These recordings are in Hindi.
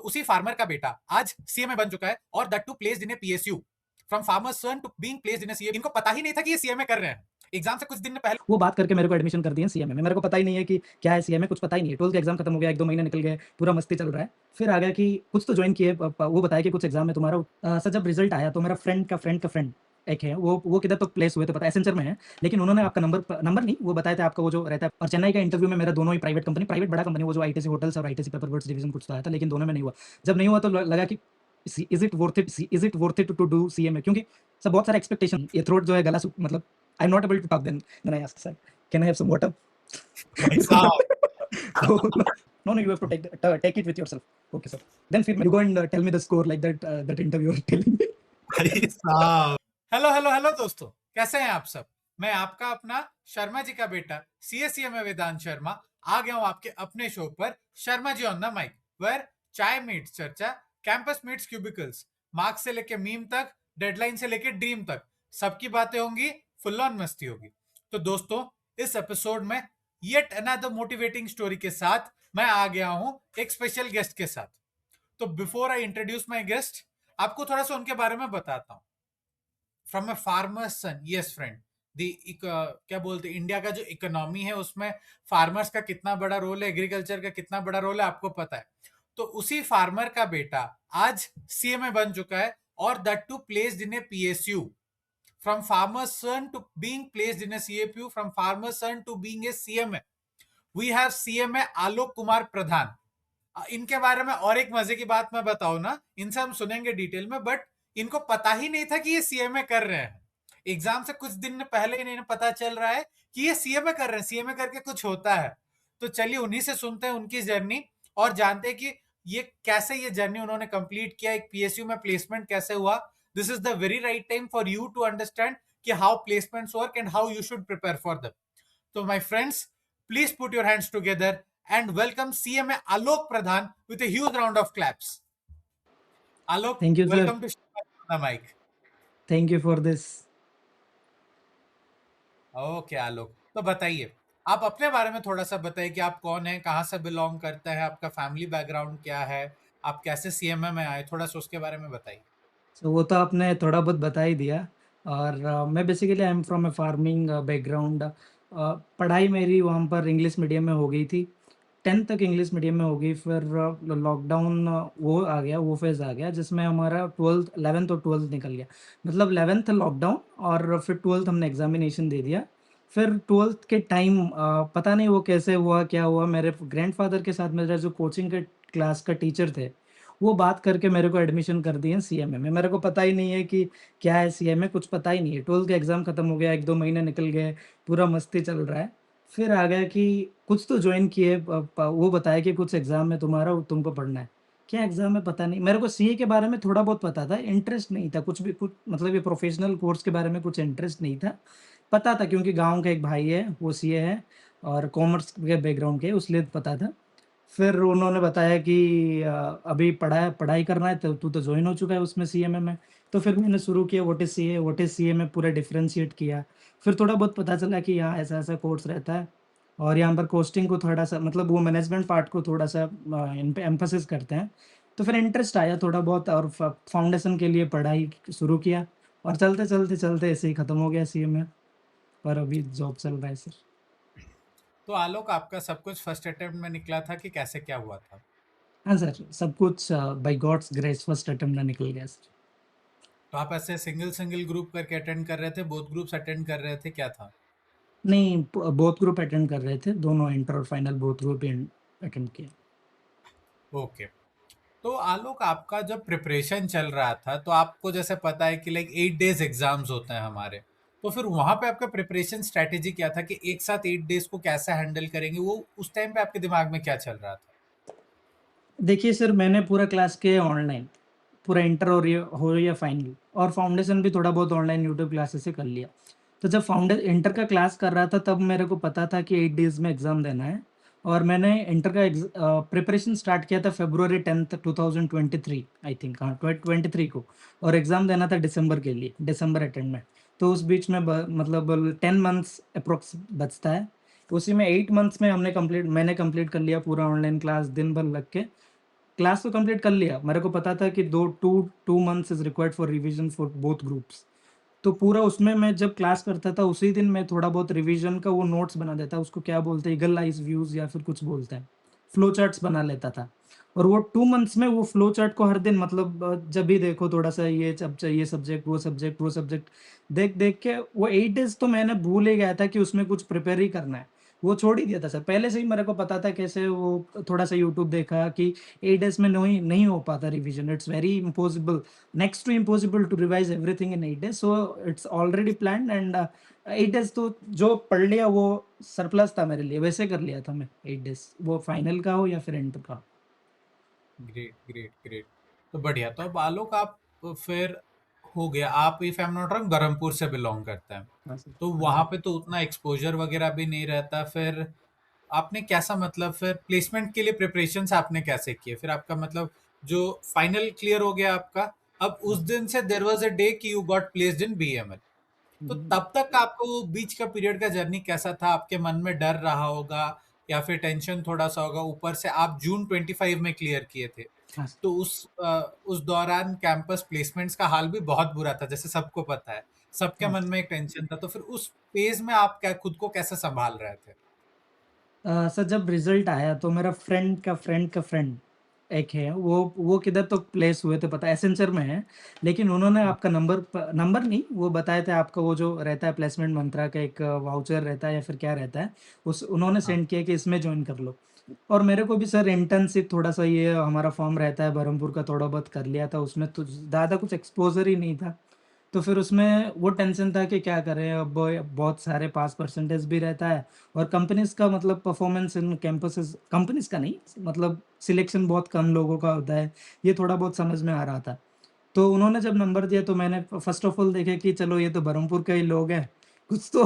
उसी फार्मर का बेटा आज सीएमए बन चुका है और that too placed in a PSU from farmer son to being placed in a CMA. इनको पता ही नहीं था कि ये सीएमए कर रहे हैं। एग्जाम से कुछ दिन पहले वो बात करके मेरे को एडमिशन कर दिए सीएमए में। मेरे को पता ही नहीं है कि क्या है सीएमए, कुछ पता ही नहीं है। 12th का एग्ज़ाम खत्म हो गया, 1-2 महीने निकल गए, पूरा मस्ती चल रहा है। फिर आ गया कि कुछ तो जॉइन किए, प प वो बताया कि कुछ एग्ज़ाम है तुम्हारा। सर जब रिज़ल्ट आया तो मेरा फ्रेंड का फ्रेंड का फ्रेंड एक है, वो किधर तो प्लेस हुए थे पता है, एसेंचर में है। लेकिन उन्होंने आपका नंबर नहीं, वो बताए थे आपका वो जो रहता है। और चेन्नई का इंटरव्यू में मेरा दोनों ही प्राइवेट बड़ा कंपनी, वो जो आईटीसी होटल्स और आईटीसी पेपर बोट्स डिवीज़न कुछ तो आया था, लेकिन दोनों में नहीं हुआ। जब नहीं हुआ तो ल लगा कि is it worth it to do CMA, क्योंकि सर बहुत सारा एक्सपेक्टेशन, ये थ्रोट जो है गला सूख, मतलब I am not able to talk then I asked sir, can I have some water? भाई साहब So, no, you have to take it with yourself. Okay, sir. Then you go and tell me the score like that interview was telling me. भाई साहब हेलो हेलो हेलो दोस्तों, कैसे हैं आप सब। मैं आपका अपना शर्मा जी का बेटा सीएससीएमए वेदांत शर्मा आ गया हूं आपके अपने शो पर Sharma ji on the mic, where चाय मीट्स चर्चा, कैंपस मीट्स क्यूबिकल्स, मार्क्स से लेके मीम तक, डेडलाइन से लेके ड्रीम तक, सबकी बातें होंगी, फुल ऑन मस्ती होगी। तो दोस्तों, इस एपिसोड में येट अनदर मोटिवेटिंग स्टोरी के साथ मैं आ गया हूं एक स्पेशल गेस्ट के साथ। तो before I introduce my guest, आपको थोड़ा सा उनके बारे में बताता हूं। From a farmer's son, yes friend, क्या बोलते हैं, इंडिया का जो इकोनॉमी है उसमें फार्मर्स का कितना बड़ा रोल है, एग्रीकल्चर का कितना बड़ा रोल है आपको पता है। तो उसी फार्मर का बेटा आज सीएमए बन चुका है और that too placed in a PSU. From farmer son to being placed in a CAPU, from farmer son to being a CMA, we have CMA Alok Kumar Pradhan. इनके बारे में और एक मजे की बात मैं बताऊं ना, इनसे हम सुनेंगे डिटेल में, बट इनको पता ही नहीं था कि ये सीएमए कर रहे हैं। एग्जाम से कुछ दिन पहले इन्हें पता चल रहा है कि ये सीएमए कर रहे हैं, सीएमए करके कुछ होता है। तो चलिए उन्हीं से सुनते हैं उनकी जर्नी और जानते हैं कि ये कैसे ये जर्नी उन्होंने कंप्लीट किया, एक पीएसयू में प्लेसमेंट कैसे हुआ। This is the very right time for you to understand कि how placements work and how you should prepare for them. So, my friends, please put your hands together and welcome CMA Alok Pradhan with a huge round of claps. Alok, Thank you, sir. welcome to the mic. Thank you for this. Okay Alok, तो बताइए, आप अपने बारे में थोड़ा सा बताइए कि आप कौन हैं, कहाँ से बिलोंग करते हैं, आपका फैमिली बैकग्राउंड क्या है, आप कैसे सीएमए में आए, थोड़ा सा उसके बारे में बताइए। So, वो तो आपने थोड़ा बहुत बता ही दिया। और मैं basically I am from A farming background. पढ़ाई मेरी वहाँ पर इंग्लिश मीडियम में हो गई थी। 10th तक इंग्लिश मीडियम में हो गई, फिर लॉकडाउन वो आ गया, वो फेज़ आ गया जिसमें हमारा 12th 11th और 12th निकल गया। मतलब 11th लॉकडाउन और फिर 12th हमने एग्ज़ामिनेशन दे दिया। फिर 12th के टाइम पता नहीं वो कैसे हुआ, क्या हुआ, मेरे ग्रैंडफ़ादर के साथ मेरा जो कोचिंग के क्लास का टीचर थे, वो बात करके मेरे को एडमिशन कर दिए सीएमए में। मेरे को पता ही नहीं है कि क्या है सीएमए, कुछ पता ही नहीं है। 12th का एग्ज़ाम खत्म हो गया, 1-2 महीने निकल गए, पूरा मस्ती चल रहा है। फिर आ गया कि कुछ तो जॉइन किए, वो बताया कि कुछ एग्ज़ाम है तुम्हारा, वो तुमको पढ़ना है। क्या एग्ज़ाम है पता नहीं। मेरे को सीए के बारे में थोड़ा बहुत पता था, इंटरेस्ट नहीं था कुछ भी, कुछ मतलब ये प्रोफ़ेशनल कोर्स के बारे में कुछ इंटरेस्ट नहीं था। पता था क्योंकि गाँव का एक भाई है, वो सीए है और कॉमर्स के बैकग्राउंड के है, इसलिए पता था। फिर उन्होंने बताया कि अभी पढ़ाई करना है तो तू तो जॉइन हो चुका है उसमें सीएमए में। तो फिर मैंने शुरू किया व्हाट इज़ सीए में पूरा डिफरेंशिएट किया। फिर थोड़ा बहुत पता चला कि यहाँ ऐसा-ऐसा कोर्स रहता है और यहाँ पर कोस्टिंग को थोड़ा-सा, मतलब वो मैनेजमेंट पार्ट को थोड़ा-सा इन पे एम्फसिस करते हैं। तो फिर इंटरेस्ट आया थोड़ा बहुत और फाउंडेशन के लिए पढ़ाई शुरू किया और चलते ऐसे ही खत्म हो गया सीए में और अभी जॉब चल रहा है सर। तो आलोक, आपका सब कुछ फर्स्ट अटेम्प्ट में निकला था कि कैसे क्या हुआ था? हाँ सर, सब कुछ by God's grace first attempt में निकल गया सर। तो आप ऐसे सिंगल सिंगल ग्रुप करके अटेंड कर रहे थे, बोथ ग्रुप्स अटेंड कर रहे थे, क्या था? नहीं, बोथ ग्रुप अटेंड कर रहे थे, दोनों इंटर और फाइनल बोथ ग्रुप अटेंड किए। ओके। तो आलोक, आपका जब प्रिपरेशन चल रहा था तो आपको जैसे पता है कि लाइक 8 डेज एग्जाम्स होते हैं हमारे, तो फिर वहां पे आपका प्रिपरेशन स्ट्रेटेजी क्या था कि एक साथ 8 डेज को कैसे हैंडल करेंगे, वो उस टाइम पे आपके दिमाग में क्या चल रहा था? देखिए सर, मैंने पूरा क्लास किया ऑनलाइन, पूरा इंटर हो या फाइनल, और फाउंडेशन भी थोड़ा बहुत ऑनलाइन यूट्यूब क्लासेस से कर लिया। तो जब इंटर का क्लास कर रहा था तब मेरे को पता था कि 8 डेज़ में एग्ज़ाम देना है और मैंने इंटर का प्रिपरेशन स्टार्ट किया था फ़रवरी 10th 2023 आई थिंक, हाँ, 23 को, और एग्ज़ाम देना था दिसंबर के लिए, दिसंबर अटेम्प्ट में। तो उस बीच में मतलब 10 मंथ्स अप्रॉक्स बचता है। उसी में 8 मंथ्स में मैंने कंप्लीट कर लिया पूरा ऑनलाइन क्लास दिन भर लग के। क्लास तो कंप्लीट कर लिया। मेरे को पता था कि 2 months is required for revision for both groups. तो पूरा उसमें मैं जब क्लास करता था उसी दिन मैं थोड़ा बहुत रिवीजन का वो नोट्स बना देता, उसको क्या बोलते हैं ईगल आइज़ व्यूज़ या फिर कुछ बोलते हैं। फ्लो चार्ट्स बना लेता था और वो 2 मंथ्स में वो फ्लो चार्ट को हर दिन मतलब जब भी देखो थोड़ा-सा ये सब्जेक्ट, वो सब्जेक्ट देख-देख के वो 8 डेज़ तो मैंने भूल ही गया था कि उसमें कुछ प्रिपेयर ही करना है। वो छोड़ ही दिया था सर, पहले से ही मेरे को पता था कैसे वो थोड़ा-सा यूट्यूब देखा कि 8 डेज़ में नहीं नहीं हो पाता revision, it's very impossible next to impossible to revise everything in 8 days, so it's already planned and 8 days तो जो पढ़ लिया वो सरप्लस था मेरे लिए, वैसे कर लिया था मैं 8 डेज़, वो फाइनल का हो या फिर एंड का। Great, great, great. तो बढ़िया। तो अब आलोक, आप फिर हो गया, आप if I am not wrong Berhampur से बिलोंग करते हैं, हाँ सर, तो हाँ वहां सर। पे तो उतना एक्सपोजर वगैरह भी नहीं रहता। फिर आपने कैसा, मतलब फिर प्लेसमेंट के लिए प्रिपरेशंस आपने कैसे किए? फिर आपका मतलब जो फाइनल क्लियर हो गया आपका, अब उस हाँ। दिन से देयर वाज अ डे कि you got placed in BML. तो हुँ, तब तक आपको वो बीच का पीरियड का जर्नी कैसा था? आपके मन में डर रहा होगा या फिर टेंशन थोड़ा-सा होगा? ऊपर से आप जून 25 में क्लियर किए थे। हाँ सर, तो उस दौरान कैंपस प्लेसमेंट्स का हाल भी बहुत बुरा था, जैसे सबको पता है। सबके हाँ। मन में एक टेंशन था। तो फिर उस फेज़ में आप क्या खुद को कैसे सँभाल रहे थे? सर जब रिज़ल्ट आया तो मेरा फ्रेंड का फ्रेंड एक है, वो किधर तो प्लेस हुए थे पता है एसेंचर में है, लेकिन उन्होंने आपका नंबर नहीं, वो बताए थे आपका वो जो रहता है प्लेसमेंट मंत्रा का एक वाउचर रहता है या फिर क्या रहता है, उस उन्होंने हाँ, सेंड किया कि इसमें जॉइन कर लो। और मेरे को भी सर इंटर्नशिप थोड़ा-सा ये हमारा फॉर्म रहता है बरहमपुर का थोड़ा बहुत कर लिया था, उसमें तो ज़्यादा कुछ एक्सपोज़र ही नहीं था। तो फिर उसमें वो टेंशन था कि क्या करें अब बहुत सारे पास परसेंटेज भी रहता है और कंपनीज़ का मतलब परफॉर्मेंस इन कैंपसेज़ कंपनीज़ का नहीं मतलब सिलेक्शन बहुत कम लोगों का होता है, ये थोड़ा बहुत समझ में आ रहा था। तो उन्होंने जब नंबर दिया तो मैंने फर्स्ट ऑफ ऑल देखे कि चलो ये तो बरहमपुर के ही लोग हैं, कुछ तो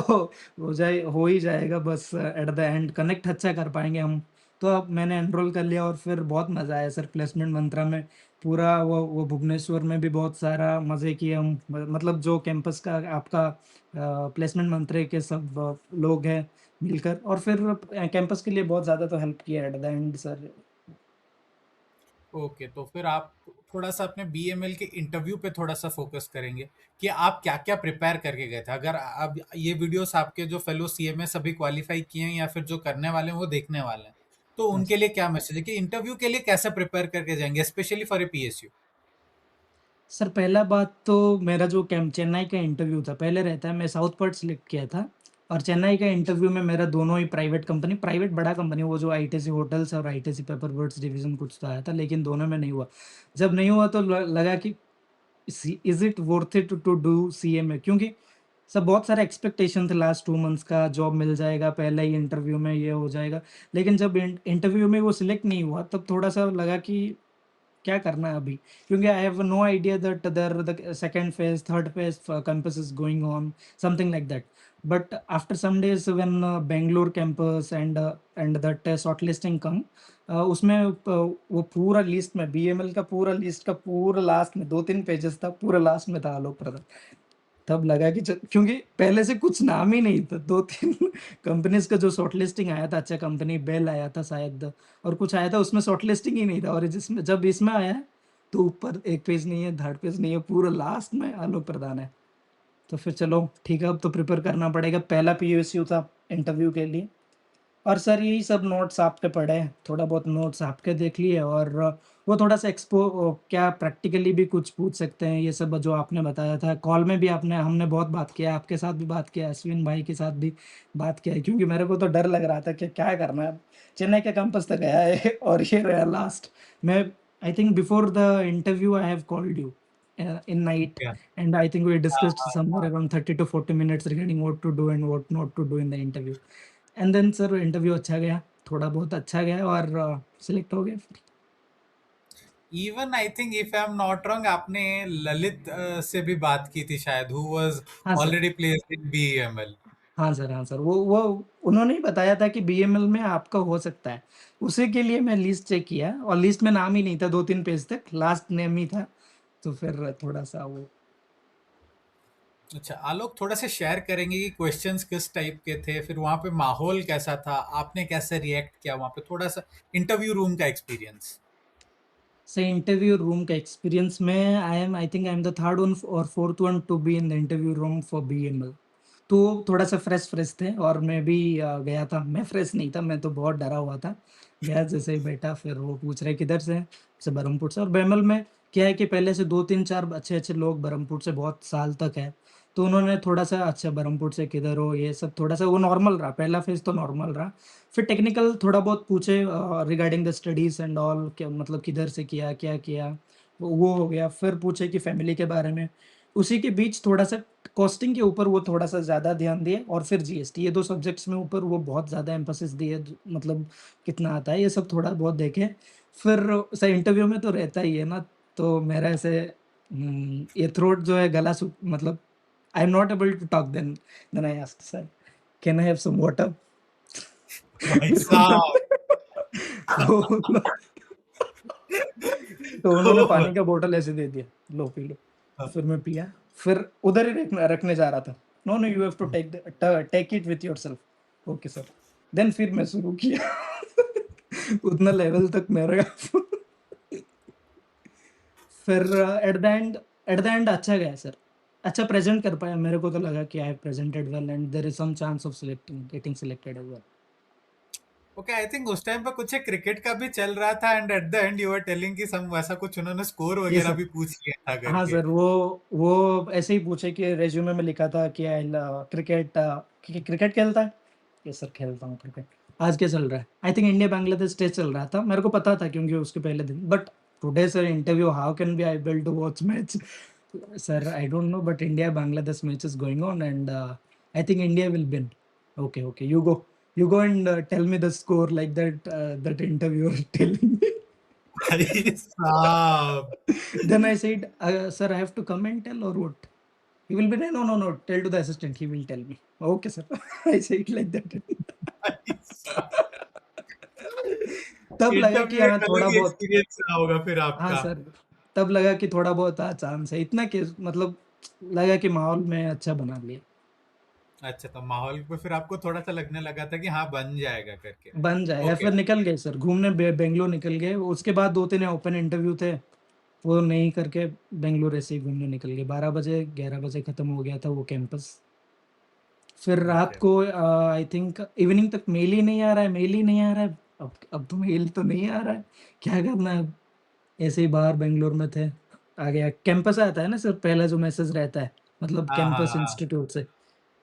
हो ही जाएगा बस एट द एंड कनेक्ट अच्छा कर पाएँगे हम। तो अब मैंने एनरोल कर लिया और फिर बहुत मज़ा आया सर प्लेसमेंट मंत्रा में। पूरा वो भुवनेश्वर में भी बहुत सारा मज़े किए हम मतलब जो कैंपस का आपका प्लेसमेंट मंत्री के सब लोग हैं मिलकर और फिर कैंपस के लिए बहुत ज़्यादा तो हेल्प किया eight the and sir. Okay. तो फिर आप थोड़ा-सा अपने बीएमएल के इंटरव्यू पे थोड़ा-सा फ़ोकस करेंगे कि आप क्या-क्या प्रिपेयर करके गए थे? अगर अब ये वीडियोस आपके जो फेलो सीएमए सभी क्वालिफ़ाई किए हैं या फिर जो करने वाले हैं वो देखने वाले हैं, तो हाँ। उनके लिए क्या मैसेज है कि इंटरव्यू के लिए कैसे प्रिपेयर करके जाएँगे specially for a PSU? Sir पहला बात तो मेरा जो चेन्नई का इंटरव्यू था, पहले रहता है मैं साउथ पर्ट सिलेक्ट किया था और चेन्नई का इंटरव्यू में मेरा दोनों ही प्राइवेट बड़ा कंपनी वो जो आईटीसी होटल्स और आईटीसी पेपरबोर्ड्स डिवीज़न कुछ तो आया था, लेकिन दोनों में नहीं हुआ। जब नहीं हुआ तो ल लगा कि is it worth it to do CMA क्योंकि सब बहुत सारा एक्सपेक्टेशन थे लास्ट 2 मंथ्स का, जॉब मिल जाएगा, पहले ही इंटरव्यू में ये हो जाएगा। लेकिन जब इंटरव्यू में वो सिलेक्ट नहीं हुआ, तब थोड़ा-सा लगा कि क्या करना है अभी? क्योंकि I have no idea that there the second phase, third phase campus is going on, something like that. But after some days when Bangalore campus and that shortlisting come उसमें वो पूरा लिस्ट में बीएमएल का पूरा लिस्ट का पूरा लास्ट में 2-3 पेजेज़ था, पूरा लास्ट में था आलोक प्रधान। तब लगा कि क्योंकि पहले से कुछ नाम ही नहीं था, 2-3 कंपनीज़ का जो शॉर्टलिस्टिंग आया था, अच्छा कंपनी बेल आया था शायद और कुछ आया था उसमें शॉर्टलिस्टिंग ही नहीं था और जिसमें जब इसमें आया है, तो ऊपर 1 पेज नहीं है, थर्ड पेज नहीं है, पूरा लास्ट में आलोक प्रधान है। तो फिर चलो ठीक है अब तो प्रिपेयर करना पड़ेगा, पहला पीयूएसयू था इंटरव्यू के लिए। और सर यही सब नोट्स आपके पढ़े हैं, थोड़ा बहुत नोट्स आपके देख लिए और वो थोड़ा-सा क्या प्रैक्टिकली भी कुछ पूछ सकते हैं, ये सब जो आपने बताया था। कॉल में भी आपने हमने बहुत बात किया, आपके साथ भी बात किया, अश्विन भाई के साथ भी बात किया है, क्योंकि मेरे को तो डर लग रहा था कि क्या करना है अब? चेन्नई के कैंपस तक गया है और ये रहा लास्ट। मैं I think before the interview I have called you in night क्या? and I think we हाँ, discussed हाँ, somewhere हाँ। around 30 to 40 minutes regarding what to do and what not to do in the interview. And then sir interview अच्छा गया, थोड़ा बहुत अच्छा गया और सिलेक्ट हो गए फिर। Even I think if I am not wrong, आपने ललित से भी बात की थी शायद, हु वाज़ हाँ sir, already placed in BEML. हाँ सर, हाँ सर। वो उन्होंने ही बताया था कि बीएमएल में आपका हो सकता है। उसी के लिए मैं लिस्ट चेक किया और लिस्ट में नाम ही नहीं था 2-3 पेज तक, लास्ट नेम ही था। तो फिर थोड़ा-सा वो अच्छा, आलोक थोड़ा सा शेयर करेंगे कि क्वेश्चंस किस टाइप के थे, फिर वहाँ पे माहौल कैसा था, आपने कैसे रिएक्ट किया वहाँ पे, थोड़ा सा इंटरव्यू रूम का एक्सपीरियंस। So interview room का एक्सपीरियंस में I think I am the third one और fourth one to be in the interview room for BML. तो थोड़ा सा फ्रेश थे और मैं भी गया था। मैं फ्रेश नहीं था, मैं तो बहुत डरा हुआ था। गया जैसे ही बैठा, फिर वो पूछ रहे किधर से बरहमपुर से। और बीएमएल में क्या है कि पहले से 2-3-4 अच्छे-अच्छे लोग बरहमपुर से बहुत साल तक है। तो उन्होंने थोड़ा-सा अच्छा बरहमपुर से किधर हो, ये सब थोड़ा-सा वो नॉर्मल रहा, पहला फेज़ तो नॉर्मल रहा। फिर टेक्निकल थोड़ा बहुत पूछे regarding the studies and all, क्या मतलब किधर से किया, क्या किया? वो हो गया। फिर पूछे कि फैमिली के बारे में। उसी के बीच थोड़ा-सा कॉस्टिंग के ऊपर वो थोड़ा-सा ज़्यादा ध्यान दिए और फिर जीएसटी, ये 2 सब्जेक्ट्स में ऊपर वो बहुत ज़्यादा एम्फेसिस दिए, ज मतलब कितना आता है, ये सब थोड़ा बहुत देखे। फिर सर इंटरव्यू में तो रहता ही है ना, तो मेरा ऐसे ये थ्रोट जो है गला सूख मतलब I am not able to talk then I asked sir, can I have some water? भाई फिर साहब। तो उन्होंने तो उन्होंने ओ भाई। पानी का बॉटल ऐसे दे दिया, लो पी लो। फिर मैं पिया, फिर उधर ही रखने रखने जा रहा था। No, no you have to take it with yourself. Okay sir. Then फिर मैं शुरू किया। उतना लेवल तक मेरा फिर एट द एंड अच्छा गया सर। अच्छा प्रेज़ेंट कर पाया, मेरे को तो लगा कि I have presented well and there is some chance of getting selected as well. Okay, I think उस टाइम पे कुछ एक क्रिकेट का भी चल रहा था and at the end you were telling कि सम वैसा कुछ उन्होंने स्कोर ये वगैरह सब भी पूछ लिया था हाँ करके। सर, वो ऐसे ही पूछे कि रिज़्यूमे में लिखा था कि क्रिकेट खेलता है? यस सर, खेलता हूँ क्रिकेट। आज क्या चल रहा है? I think India Bangladesh test चल रहा था। मेरे को पता था क्योंकि उसके पहले दिन, but today sir interview, how can be I able to watch match? Sir I don't know but India Bangladesh match is going on and I think India will win. Okay, okay, you go and tell me the score like that, that interviewer telling me. भाई साहब। Then I said, "Sir, I have to come and tell or what?" He will be, "No, no, no, tell to the assistant, he will tell me." Okay, sir. I say it like that. भाई साहब। तब लगा कि इंटरव्यू हाँ, एक थोड़ा अलग ही बहुत एक्सपीरियंस रहा होगा फिर हाँ आपका। सर, तब लगा कि थोड़ा बहुत चांस है। इतना कि मतलब लगा कि माहौल में अच्छा बना लिया। अच्छा, तो माहौल पे फिर आपको थोड़ा सा लगने लगा था कि हाँ बन जाएगा करके। बन जाएगा, ओके। फिर निकल गए सर, घूमने बेंगलोर निकल गए। उसके बाद 2-3 ओपन इंटरव्यू थे, वो नहीं करके बेंगलोर ऐसे ही घूमने निकल गए। 12 बजे, 11 बजे खत्म हो गया था वो कैंपस। फिर रात ओके। को आई थिंक इवनिंग तक मेल ही नहीं आ रहा है, मेल ही नहीं आ रहा है। अब तो मेल तो नहीं आ रहा है, क्या करना है अब? ऐसे ही बाहर बेंगलोर में थे, आ गया। कैंपस आता है ना सर, पहला जो मैसेज रहता है, मतलब हाँ हाँ कैंपस हाँ इंस्टीट्यूट से,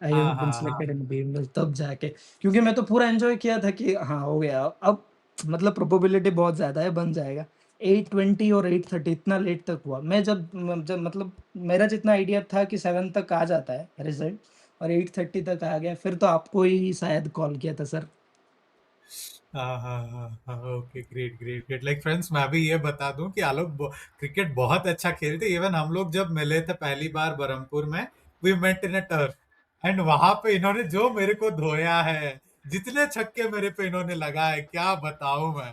आई हैव हाँ बीन हाँ हाँ। सिलेक्टेड इन बीएमएल, तब जाके। क्योंकि मैं तो पूरा एन्जॉय किया था कि हाँ, हो गया। अब मतलब प्रोबेबिलिटी बहुत ज़्यादा है, बन जाएगा। 8:20 और 8:30 इतना लेट तक हुआ। मैं जब मतलब मेरा जितना आइडिया था कि 7 तक आ जाता है रिज़ल्ट, और 8:30 तक आ गया। फिर तो आपको ही शायद कॉल किया था सर। हाँ हाँ हाँ हाँ। Okay, great great great. Like friends, मैं भी ये बता दूं कि आलोक क्रिकेट बहुत अच्छा खेलते। इवन हम लोग जब मिले थे पहली बार बरहमपुर में, we met in a turf, and वहां पे इन्होंने जो मेरे को धोया है, जितने छक्के मेरे पे इन्होंने लगाए, क्या बताऊं मैं।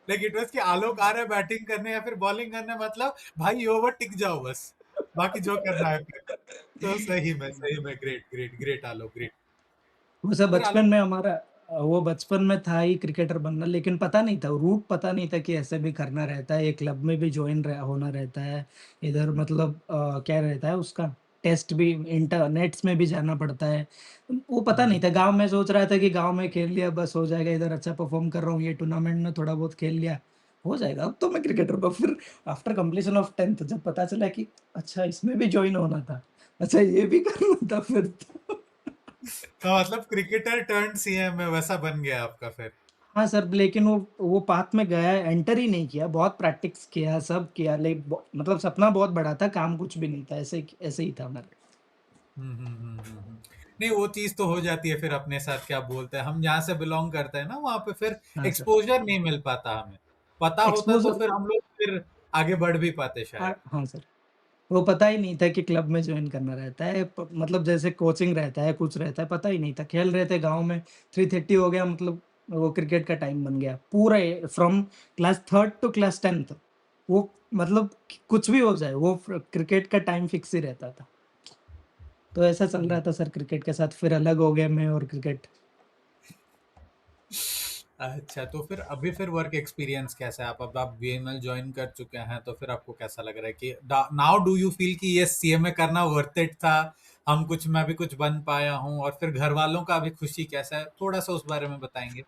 लाइक इट वाज कि आलोक आ रहे बैटिंग करने या फिर बॉलिंग करने, मतलब भाई ओवर टिक जाओ बस, बाकी जो करना है फिर। तो सही में ग्रेट ग्रेट ग्रेट आलोक, ग्रेट। वो सब तो फिर बचपन आलोक। में हमारा वो बचपन में था ही क्रिकेटर बनना, लेकिन पता नहीं था, रूट पता नहीं था कि ऐसे भी करना रहता है, ये क्लब में भी जॉइन होना रहता है। इधर मतलब क्या रहता है उसका, टेस्ट भी, इंटरनेट्स में भी जाना पड़ता है। वो पता नहीं था। गाँव में सोच रहा था कि गाँव में खेल लिया बस हो जाएगा, इधर अच्छा परफॉर्म कर रहा हूँ, ये टूर्नामेंट में थोड़ा बहुत खेल लिया, हो जाएगा, अब तो मैं क्रिकेटर हूँ। फिर आफ्टर कंप्लीशन ऑफ 10th जब पता चला कि अच्छा इसमें भी जॉइन होना था, अच्छा ये भी करना था, फिर तो तो मतलब क्रिकेटर टर्न सीएम में वैसा बन गया आपका फिर। हाँ सर, लेकिन वो पाथ में गया, एंटर ही नहीं किया। बहुत प्रैक्टिस किया, सब किया, मतलब सपना बहुत बड़ा था, काम कुछ भी नहीं था, ऐसे ही था मेरा। नहीं, वो चीज तो हो जाती है फिर अपने साथ। क्या बोलते हैं, हम जहाँ से बिलोंग करते हैं ना, वहां पे फिर हाँ सर, एक्सपोजर नहीं मिल पाता हमें। पता होता तो एक्सपोज़र फिर हम लोग फिर आगे बढ़ भी पाते शायद। हाँ सर, वो पता ही नहीं था कि क्लब में जॉइन करना रहता है। मतलब जैसे कोचिंग रहता है, कुछ रहता है, पता ही नहीं था। खेल रहे थे गाँव में, 3:30 हो गया, मतलब वो क्रिकेट का टाइम बन गया। पूरा from class 3rd to class 10th, वो मतलब कुछ भी हो जाए, वो क्रिकेट का टाइम फिक्स ही रहता था। तो ऐसा चल हम्म, रहा था सर क्रिकेट के साथ, फिर अलग हो गए मैं और क्रिकेट। अच्छा, तो फिर अभी फिर वर्क एक्सपीरियंस कैसा है? अब आप बीएमएल ज्वाइन कर चुके हैं, तो फिर आपको कैसा लग रहा है कि नाउ डू यू फील कि ये सीएमए करना वर्थ इट था? मैं भी कुछ बन पाया हूँ, और फिर घर वालों का भी खुशी कैसा है? थोड़ा सा उस बारे में बताएंगे।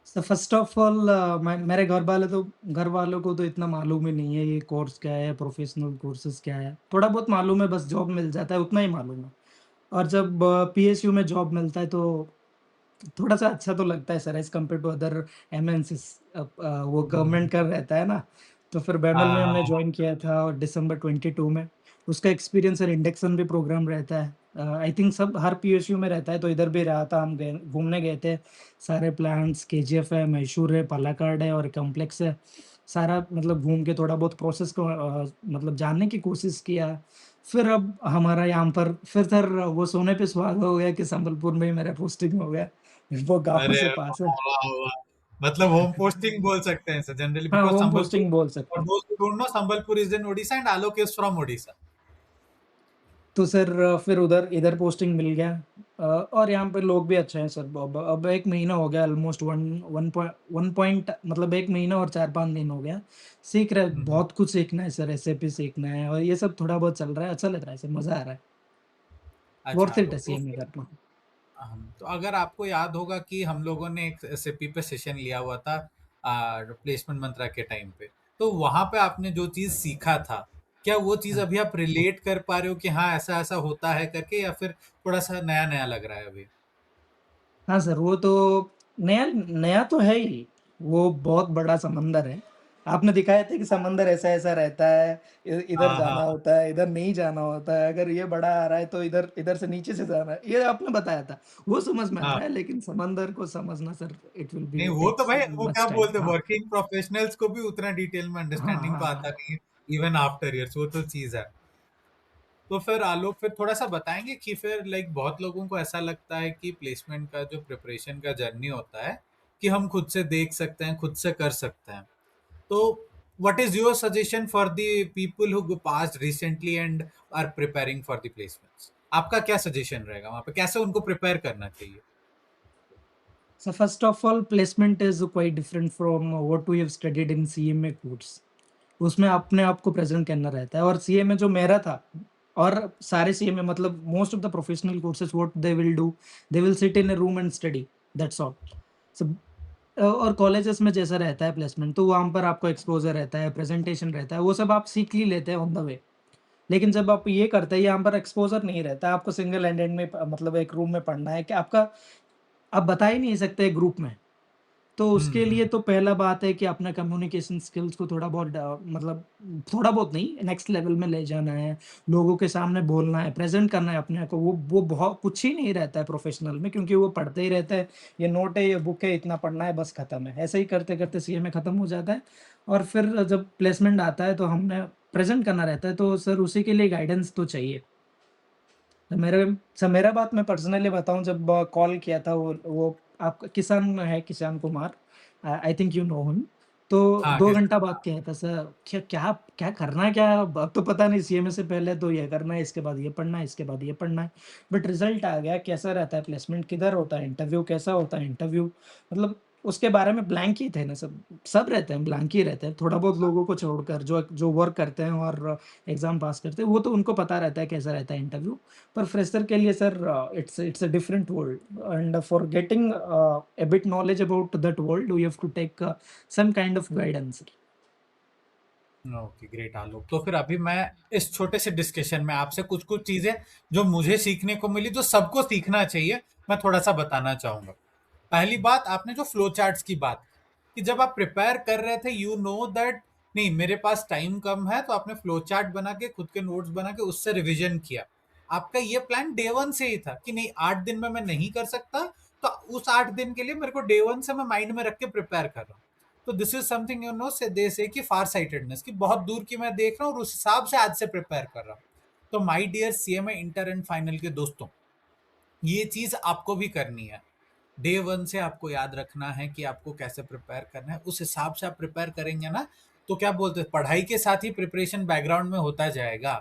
सो फर्स्ट ऑफ ऑल मेरे घर वालों को तो इतना मालूम ही नहीं है ये कोर्स क्या है, प्रोफेशनल कोर्सेज़ क्या है। थोड़ा बहुत मालूम है, बस जॉब मिल जाता है उतना ही मालूम है। और जब पीएसयू में जॉब मिलता है तो थोड़ा-सा अच्छा तो लगता है sir as compare to other MNCs. वो हम्म। गवर्नमेंट का रहता है ना, तो फिर बेमल में हमने हाँ। जॉइन किया था और दिसंबर 22 में। उसका एक्सपीरियंस और इंडक्शन भी प्रोग्राम रहता है। आई थिंक सब हर पीएसयू में रहता है, तो इधर भी रहा था, हम गए घूमने गए थे। सारे प्लांट्स केजीएफ है, मैसूर है, पलाक्कड़ है और कॉम्प्लेक्स है। सारा मतलब घूम के थोड़ा बहुत प्रोसेस को मतलब जानने की कोशिश किया। फिर अब हमारा यहाँ पर फिर सर वो सोने पे सुहागा हो गया कि संबलपुर में ही मेरा पोस्टिंग हो गया। वो गाँव अरे से पास है। वाह वाह वाह! मतलब होम पोस्टिंग बोल सकते हैं सर जनरली, हाँ, बिकॉज़ होम संबलपुर, पोस्टिंग बोल सकते फॉर हैं। Those who don't know, Sambalpur is in Odisha and Alok is from Odisha. तो सर फिर उधर इधर पोस्टिंग मिल गया। और यहाँ पे लोग भी अच्छे हैं सर। अब 1 महीना हो गया ऑलमोस्ट 1 पॉइंट मतलब 1 महीना और 4-5 दिन हो गया। सीख रहे हुँ, हुँ। बहुत कुछ सीखना है सर, एसएपी सीखना है और ये सब थोड़ा बहुत चल रहा है, अच्छा लग रहा है सर, मज़ा आ रहा है। अच्छा वर्थ इट है आलोक, तो सीएमए करना। तो अगर आपको याद होगा कि हम लोगों ने एक एसएपी पे सेशन लिया हुआ था प्लेसमेंट मंत्रा के टाइम पे, तो वहां पे आपने जो चीज सीखा था, क्या वो चीज हाँ। अभी आप रिलेट कर पा रहे हो कि हाँ ऐसा ऐसा होता है करके, या फिर थोड़ा सा नया नया लग रहा है अभी? हाँ सर, वो तो नया नया तो है ही, वो बहुत बड़ा समंदर है। आपने दिखाया था कि समंदर ऐसा-ऐसा रहता है, इधर हाँ जाना हाँ। होता है, इधर नहीं जाना होता है, अगर ये बड़ा आ रहा है तो इधर इधर से नीचे से जाना है, ये आपने बताया था। वो समझ में आ हाँ। रहा है लेकिन समंदर को समझना सर इट विल नहीं, बी वो तो टेक्स भाई, वो क्या मच टाइम। बोलते हैं, हाँ। वर्किंग प्रोफेशनल्स को भी उतना डिटेल में हाँ, अंडरस्टैंडिंग तो हाँ, आता हाँ। नहीं है इवन आफ्टर ईयर्स, वो तो चीज है। तो फिर आलोक, फिर थोड़ा सा बताएंगे कि फिर लाइक बहुत लोगों को ऐसा लगता है कि प्लेसमेंट का जो प्रिपरेशन का जर्नी होता है, कि हम खुद से देख सकते हैं, खुद से कर सकते हैं। तो what is your suggestion for the people who passed recently and are preparing for the placements? आपका क्या सजेशन रहेगा वहां पे, कैसे उनको प्रिपेयर करना चाहिए? So first of all, placement is quite different from what we have studied in CMA course. उसमें अपने आप को प्रेज़ेंट करना रहता है और सीएमए जो मेरा था और सारे सीएमए मतलब most of the professional courses what they will do, they will sit in a room and study, that's all. सब और कॉलेजेस में जैसा रहता है प्लेसमेंट तो वहाँ पर आपको एक्सपोज़र रहता है, प्रेज़ेंटेशन रहता है, वो सब आप सीख ही लेते हैं ऑन द वे। लेकिन जब आप ये करते हैं यहाँ पर एक्सपोज़र नहीं रहता है, आपको सिंगल हैंडेड में मतलब एक रूम में पढ़ना है कि आपका आप बता ही नहीं सकते ग्रुप में। तो उसके लिए हम्म। तो पहला बात है कि अपना कम्युनिकेशन स्किल्स को थोड़ा बहुत मतलब थोड़ा बहुत नहीं, नेक्स्ट लेवल में ले जाना है, लोगों के सामने बोलना है, प्रेज़ेंट करना है अपने आप को, वो बहुत कुछ ही नहीं रहता है प्रोफ़ेशनल में क्योंकि वो पढ़ते ही रहते हैं, ये नोट है, ये बुक है, इतना पढ़ना है, बस खत्म है। ऐसे ही करते-करते सीएमए खत्म हो जाता है और फिर जब प्लेसमेंट आता है तो हमने प्रेज़ेंट करना रहता है, तो सर उसी के लिए गाइडेंस तो चाहिए। तो मेरा बात मैं पर्सनली बताऊँ जब कॉल किया था वो आपका किसान है किसान Kumar I think you know him. तो हाँ 2 किस। घंटा बात किया था सर क्या क्या क्या करना क्या है अब तो पता नहीं सीएमए से पहले तो ये करना है, इसके बाद ये पढ़ना है, इसके बाद ये पढ़ना है। बट रिज़ल्ट आ गया कैसा रहता है प्लेसमेंट, किधर होता है इंटरव्यू, कैसा होता है इंटरव्यू, मतलब उसके बारे में ब्लैंक ही थे ना सब। सब रहते हैं, ब्लैंक ही रहते हैं। थोड़ा बहुत लोगों को छोड़कर जो जो वर्क करते हैं और एग्ज़ाम पास करते हैं, वो तो उनको पता रहता है कैसा रहता है इंटरव्यू। पर फ्रेशर के लिए sir it's a different world and for getting a bit knowledge about that world you have to take some kind of guidance. Okay great Alok, तो फिर अभी मैं इस छोटे से डिस्कशन में आपसे कुछ कुछ चीजें जो मुझे सीखने को मिली, जो सबको सीखना चाहिए, मैं थोड़ा सा बताना चाहूंगा। पहली बात, आपने जो फ्लो चार्ट्स की बात की, कि जब आप प्रिपेयर कर रहे थे यू नो दैट नहीं मेरे पास टाइम कम है, तो आपने फ्लो चार्ट बना के, खुद के नोट्स बना के उससे रिवीजन किया। आपका ये प्लान डे वन से ही था कि नहीं 8 दिन में मैं नहीं कर सकता, तो उस 8 दिन के लिए मेरे को डे वन से मैं माइंड में रख के प्रिपेयर कर रहा हूँ। तो this is something you know से दे से कि फार साइटेडनेस, की बहुत दूर की मैं देख रहा हूँ और उस हिसाब से आज से प्रिपेयर कर रहा हूँ। तो my dear CMA inter and final के दोस्तों, ये चीज आपको भी करनी है। डे वन से आपको याद रखना है कि आपको कैसे प्रिपेयर करना है, उस हिसाब से आप प्रिपेयर करेंगे ना, तो क्या बोलते हैं, पढ़ाई के साथ ही प्रिपरेशन बैकग्राउंड में होता जाएगा।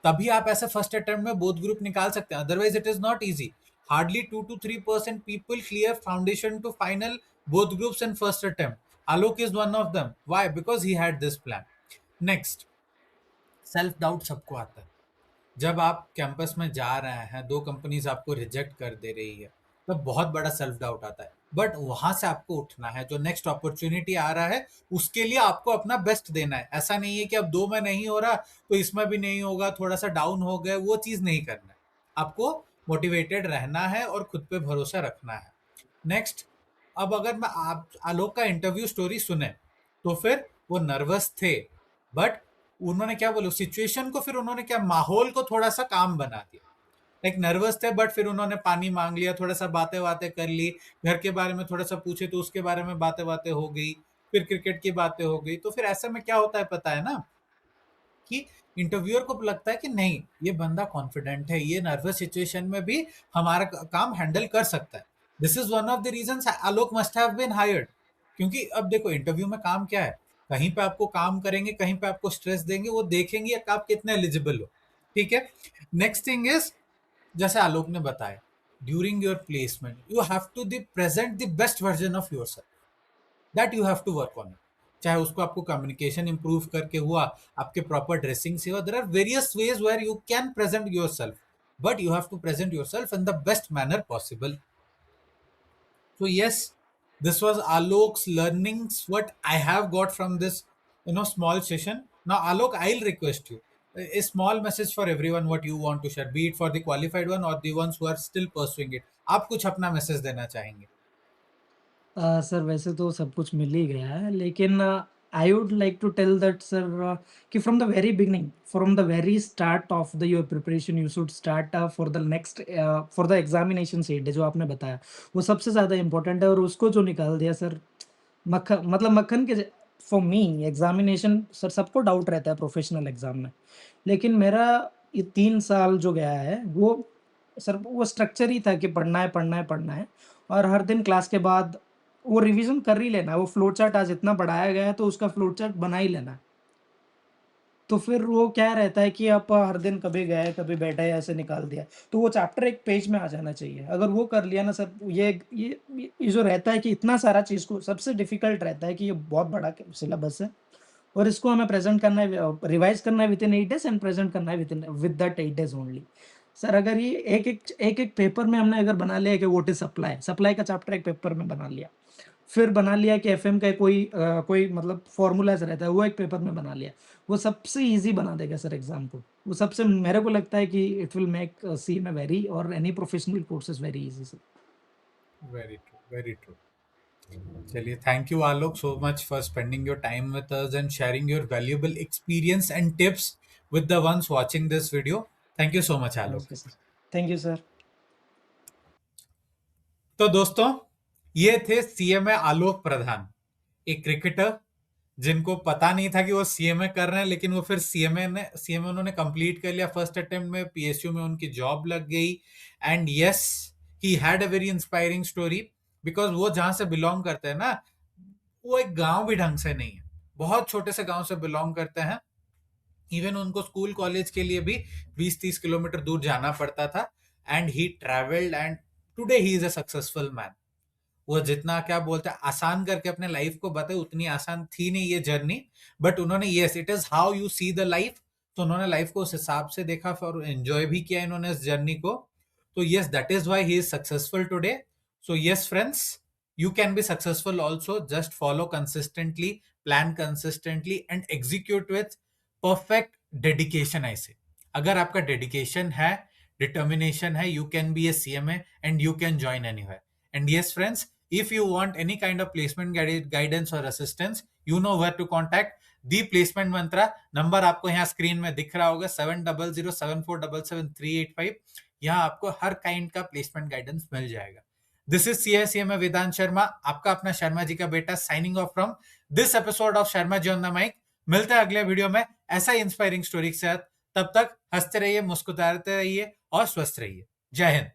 तभी आप ऐसे फर्स्ट अटेम्प्ट में बोथ ग्रुप निकाल सकते हैं, otherwise it is not easy. Hardly 2 to 3% people clear foundation to final both groups in first attempt. Alok is one of them. Why? Because he had this plan. Next, self doubt सबको आता है. जब आप कैंपस में जा रहे हैं, दो कंपनीज आपको रिजेक्ट कर दे रही है, तो बहुत बड़ा सेल्फ डाउट आता है. बट वहां से आपको उठना है. जो नेक्स्ट अपॉर्चुनिटी आ रहा है उसके लिए आपको अपना बेस्ट देना है. ऐसा नहीं है कि अब दो में नहीं हो रहा तो इसमें भी नहीं होगा, थोड़ा सा डाउन हो गए, वो चीज नहीं करना है. आपको मोटिवेटेड रहना है और खुद पे भरोसा रखना है. नेक्स्ट, अब अगर मैं आप आलोक का इंटरव्यू स्टोरी सुने तो फिर वो नर्वस थे, बट उन्होंने क्या बोलो सिचुएशन को, फिर उन्होंने क्या माहौल को थोड़ा सा काम बना दिया. लाइक नर्वस थे बट फिर उन्होंने पानी मांग लिया, थोड़ा सा बातें बातें कर ली, घर के बारे में थोड़ा सा पूछे तो उसके बारे में बातें बातें हो गई, फिर क्रिकेट की बातें हो गई. तो फिर ऐसे में क्या होता है पता है ना, कि इंटरव्यूअर को लगता है कि नहीं ये बंदा कॉन्फिडेंट है, ये नर्वस सिचुएशन में भी हमारा काम हैंडल कर सकता है. This is one of the reasons Alok must have been hired. क्योंकि अब देखो इंटरव्यू में काम क्या है, कहीं पे आपको काम करेंगे, कहीं पे आपको स्ट्रेस देंगे, वो देखेंगे कि आप कितने एलिजिबल हो. ठीक है. नेक्स्ट थिंग इज, जैसे आलोक ने बताया, during your placement you have to the present the best version of yourself. That you have to work on it. चाहे उसको आपको कम्युनिकेशन इंप्रूव करके हुआ, आपके प्रॉपर ड्रेसिंग से हुआ, there are various ways where you can present yourself, but you have to present yourself in the best manner possible. So yes, this was Alok's learnings. What I have got from this, small session. Now, Alok, I'll request you a small message for everyone. What you want to share, be it for the qualified one or the ones who are still pursuing it. आप कुछ अपना मैसेज देना चाहेंगे? सर वैसे तो सब कुछ मिल ही गया है, लेकिन I would like to tell that sir कि from the very beginning, from the very start of the your preparation you should start for the next for the examination seat जो आपने बताया, वो सबसे ज़्यादा इम्पोर्टेंट है। और उसको जो निकाल दिया सर, मक्खन मतलब मक्खन के फॉर मी एग्जामिनेशन सर, सबको डाउट रहता है प्रोफेशनल एग्जाम में, लेकिन मेरा ये 3 साल जो गया है वो सर वो स्ट्रक्चर ही था कि पढ़ना है, पढ़ना है, पढ़ना है, और हर दिन क्लास के बाद वो रिवीजन कर ही लेना है। वो फ्लो चार्ट आज इतना पढ़ाया गया है तो उसका फ्लो चार्ट बना ही लेना है। तो फिर वो क्या रहता है कि आप हर दिन कभी गए, कभी बैठे, ऐसे निकाल दिया। तो वो चैप्टर एक पेज में आ जाना चाहिए। अगर वो कर लिया ना सर, ये जो रहता है कि इतना सारा चीज़ को सबसे डिफ़िकल्ट रहता है कि ये बहुत बड़ा सिलेबस है और इसको हमें प्रेज़ेंट करना है, रिवाइज़ करना है विथिन 8 डेज़ एंड प्रेज़ेंट करना है with that 8 days only. Sir अगर ये एक-एक पेपर में हमने अगर बना लिया कि व्हाट इज़ सप्लाई, सप्लाई का चैप्टर एक पेपर में बना लिया। फिर बना लिया कि एफएम का कोई मतलब फ़ॉर्मूलाज़ रहता है, वो एक पेपर में बना लिया। वो सबसे ईज़ी बना देगा सर एग्ज़ाम को। वो सबसे मेरे को लगता है कि it will make CMA very और any professional courses very easy sir. Very true, very true. चलिए, thank you Alok so much for spending your time with us and sharing your valuable experience and tips with the ones watching this video. Thank you so much, Alok. Okay sir. Thank you sir. तो दोस्तों, ये थे सीएमए आलोक प्रधान, एक क्रिकेटर जिनको पता नहीं था कि वो सीएमए कर रहे हैं, लेकिन वो फिर सीएमए उन्होंने कंप्लीट कर लिया फर्स्ट अटेम्प्ट में, पीएसयू में उनकी जॉब लग गई. And yes, he had a very inspiring story, because वो जहां से बिलोंग करते हैं ना, वो एक गांव भी ढंग से नहीं है, बहुत छोटे से गांव से बिलोंग करते हैं. इवन उनको स्कूल कॉलेज के लिए भी 20-30 किलोमीटर दूर जाना पड़ता था. And he travelled and today he is a successful man. वो जितना क्या बोलते हैं आसान करके अपने लाइफ को बताए, उतनी आसान थी नहीं ये जर्नी, बट उन्होंने yes it is how you see the life. तो उन्होंने लाइफ को उस हिसाब से देखा और एंजॉय भी किया इन्होंने इस जर्नी को. तो yes, that is why he is successful today. So yes friends, you can be successful also. Just follow consistently, plan consistently and execute with perfect dedication. I say, अगर आपका dedication है, determination है, you can be a CMA and you can join anywhere. And yes friends, if you want any kind of placement guidance or assistance, you know where to contact. The placement mantra number आपको यहाँ स्क्रीन में दिख रहा होगा, 7007477385. यहाँ आपको हर काइंड का प्लेसमेंट गाइडेंस मिल जाएगा. This is CSCMA Vedant Sharma, आपका अपना शर्मा जी का बेटा, signing off from this episode of Sharma ji on the mic. मिलते हैं अगले वीडियो में ऐसा इंस्पायरिंग स्टोरी के साथ. तब तक हंसते रहिए, मुस्कुराते रहिए और स्वस्थ रहिए. जय हिंद.